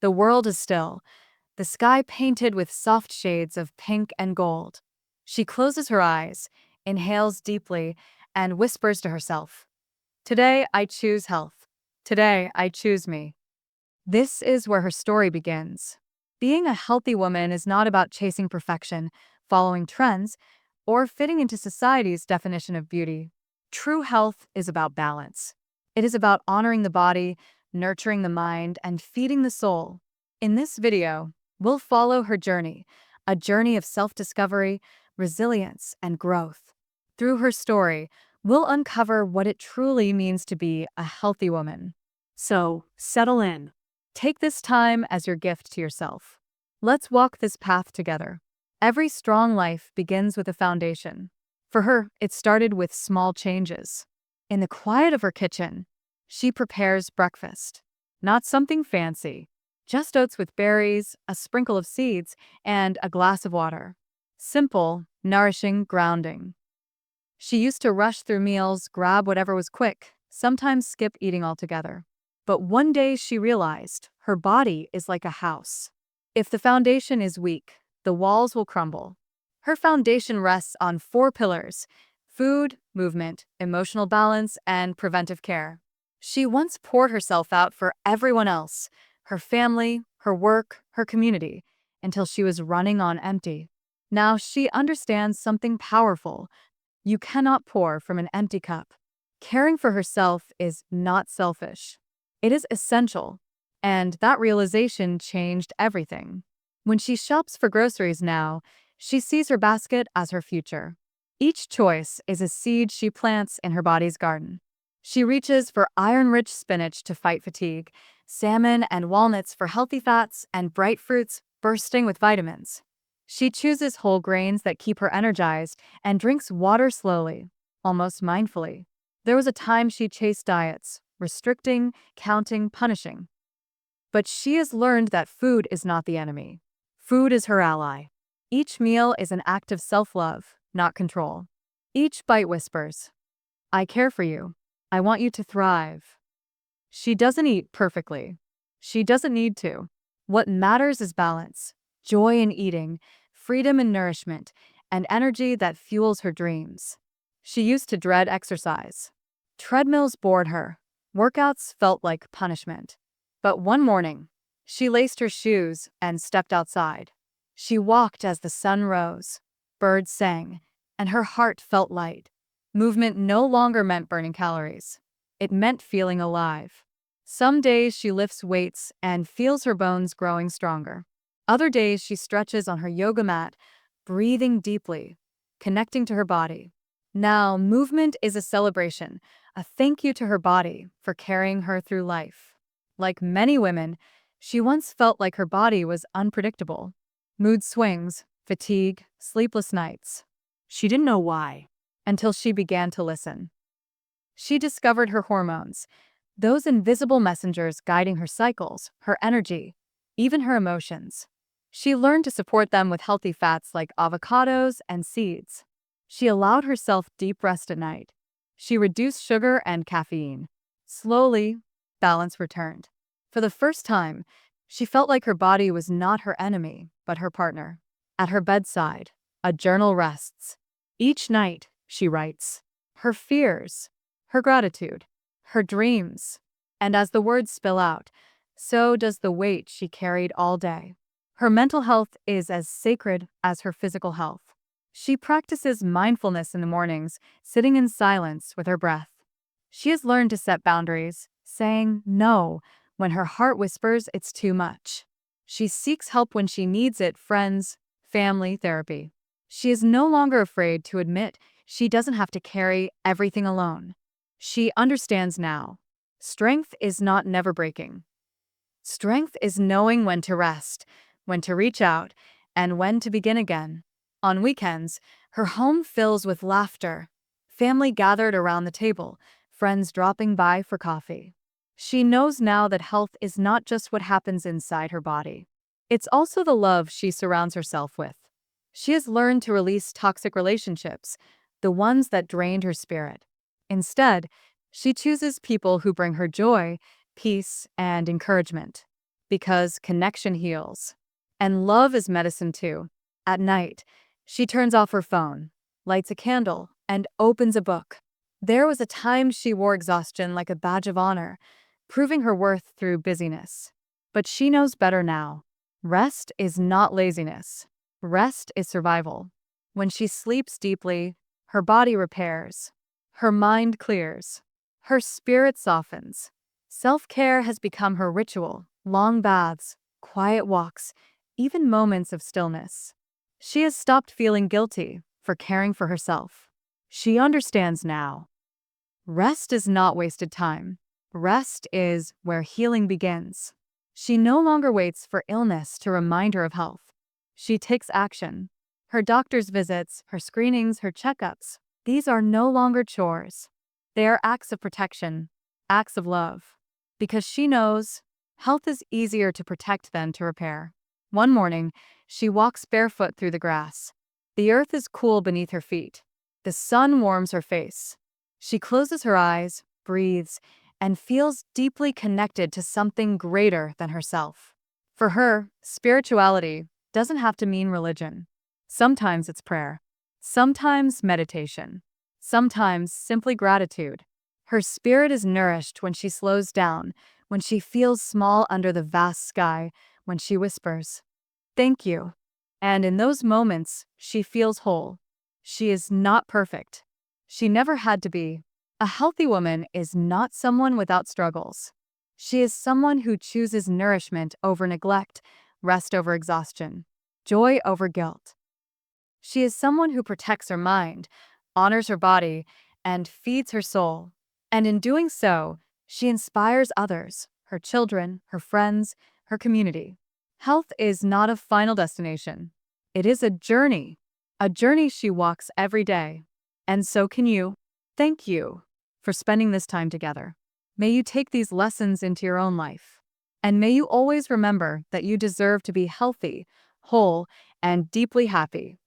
The world is still, the sky painted with soft shades of pink and gold. She closes her eyes, inhales deeply, and whispers to herself, "Today I choose health. Today I choose me." This is where her story begins. Being a healthy woman is not about chasing perfection, following trends, or fitting into society's definition of beauty. True health is about balance. It is about honoring the body, nurturing the mind, and feeding the soul. In this video, we'll follow her journey, a journey of self-discovery, resilience, and growth. Through her story, we'll uncover what it truly means to be a healthy woman. So, settle in. Take this time as your gift to yourself. Let's walk this path together. Every strong life begins with a foundation. For her, it started with small changes. In the quiet of her kitchen, she prepares breakfast. Not something fancy, just oats with berries, a sprinkle of seeds, and a glass of water. Simple, nourishing, grounding. She used to rush through meals, grab whatever was quick, sometimes skip eating altogether. But one day she realized her body is like a house. If the foundation is weak, the walls will crumble. Her foundation rests on 4 pillars: food, movement, emotional balance, and preventive care. She once poured herself out for everyone else, her family, her work, her community, until she was running on empty. Now she understands something powerful. You cannot pour from an empty cup. Caring for herself is not selfish. It is essential, and that realization changed everything. When she shops for groceries now, she sees her basket as her future. Each choice is a seed she plants in her body's garden. She reaches for iron-rich spinach to fight fatigue, salmon and walnuts for healthy fats, and bright fruits bursting with vitamins. She chooses whole grains that keep her energized and drinks water slowly, almost mindfully. There was a time she chased diets, restricting, counting, punishing. But she has learned that food is not the enemy. Food is her ally. Each meal is an act of self-love, not control. Each bite whispers, "I care for you. I want you to thrive." She doesn't eat perfectly. She doesn't need to. What matters is balance, joy in eating, freedom in nourishment, and energy that fuels her dreams. She used to dread exercise. Treadmills bored her. Workouts felt like punishment. But one morning, she laced her shoes and stepped outside. She walked as the sun rose, birds sang, and her heart felt light. Movement no longer meant burning calories. It meant feeling alive. Some days she lifts weights and feels her bones growing stronger. Other days she stretches on her yoga mat, breathing deeply, connecting to her body. Now, movement is a celebration, a thank you to her body for carrying her through life. Like many women, she once felt like her body was unpredictable. Mood swings, fatigue, sleepless nights. She didn't know why, until she began to listen. She discovered her hormones, those invisible messengers guiding her cycles, her energy, even her emotions. She learned to support them with healthy fats like avocados and seeds. She allowed herself deep rest at night. She reduced sugar and caffeine. Slowly, balance returned. For the first time, she felt like her body was not her enemy, but her partner. At her bedside, a journal rests. Each night, she writes her fears, her gratitude, her dreams. And as the words spill out, so does the weight she carried all day. Her mental health is as sacred as her physical health. She practices mindfulness in the mornings, sitting in silence with her breath. She has learned to set boundaries, saying no when her heart whispers it's too much. She seeks help when she needs it: friends, family, therapy. She is no longer afraid to admit she doesn't have to carry everything alone. She understands now. Strength is not never breaking. Strength is knowing when to rest, when to reach out, and when to begin again. On weekends, her home fills with laughter, family gathered around the table, friends dropping by for coffee. She knows now that health is not just what happens inside her body. It's also the love she surrounds herself with. She has learned to release toxic relationships, the ones that drained her spirit. Instead, she chooses people who bring her joy, peace, and encouragement. because connection heals. And love is medicine too. At night, she turns off her phone, lights a candle, and opens a book. There was a time she wore exhaustion like a badge of honor, proving her worth through busyness. But she knows better now. Rest is not laziness. Rest is survival. When she sleeps deeply, her body repairs. Her mind clears. Her spirit softens. Self-care has become her ritual. Long baths, quiet walks, even moments of stillness. She has stopped feeling guilty for caring for herself. She understands now. Rest is not wasted time. Rest is where healing begins. She no longer waits for illness to remind her of health. She takes action. Her doctor's visits, her screenings, her checkups, these are no longer chores. They are acts of protection, acts of love. Because she knows health is easier to protect than to repair. One morning, she walks barefoot through the grass. The earth is cool beneath her feet. The sun warms her face. She closes her eyes, breathes, and feels deeply connected to something greater than herself. For her, spirituality doesn't have to mean religion. Sometimes it's prayer. Sometimes meditation. Sometimes simply gratitude. Her spirit is nourished when she slows down, when she feels small under the vast sky, when she whispers, "Thank you." And in those moments, she feels whole. She is not perfect. She never had to be. A healthy woman is not someone without struggles. She is someone who chooses nourishment over neglect, rest over exhaustion, joy over guilt. She is someone who protects her mind, honors her body, and feeds her soul. And in doing so, she inspires others, her children, her friends, her community. Health is not a final destination. It is a journey she walks every day. And so can you. Thank you for spending this time together. May you take these lessons into your own life. And may you always remember that you deserve to be healthy, whole, and deeply happy.